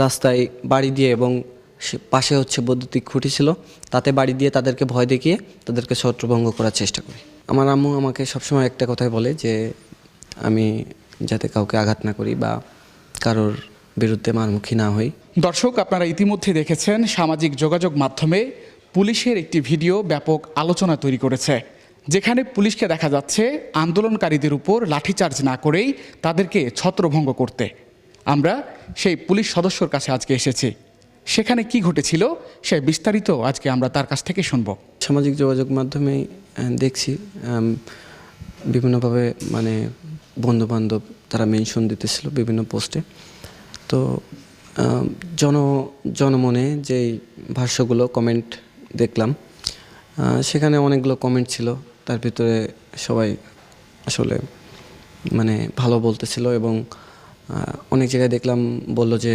রাস্তায় বাড়ি দিয়ে এবং পাশে হচ্ছে বৈদ্যুতিক খুঁটি ছিল, তাতে বাড়ি দিয়ে তাদেরকে ভয় দেখিয়ে তাদেরকে ছত্রভঙ্গ করার চেষ্টা করি। আমার আম্মু আমাকে সবসময় একটা কথাই বলে যে আমি যাতে কাউকে আঘাত না করি বা কারোর বিরুদ্ধে মারমুখী না হই। দর্শক, আপনারা ইতিমধ্যে দেখেছেন সামাজিক যোগাযোগ মাধ্যমে পুলিশের একটি ভিডিও ব্যাপক আলোচনা তৈরি করেছে, যেখানে পুলিশকে দেখা যাচ্ছে আন্দোলনকারীদের উপর লাঠিচার্জ না করেই তাদেরকে ছত্রভঙ্গ করতে। আমরা সেই পুলিশ সদস্যর কাছে আজকে এসেছি। সেখানে কি ঘটেছিল সে বিস্তারিত আজকে আমরা তার কাছ থেকে শুনব। সামাজিক যোগাযোগ মাধ্যমেই দেখছি বিভিন্নভাবে মানে বন্ধুবান্ধব তারা মেনশন দিতেছিল বিভিন্ন পোস্টে। তো জনমনে যেই ভাষ্যগুলো কমেন্ট দেখলাম, সেখানে অনেকগুলো কমেন্ট ছিল। তার ভিতরে সবাই আসলে মানে ভালো বলতেছিল এবং অনেক জায়গায় দেখলাম বলল যে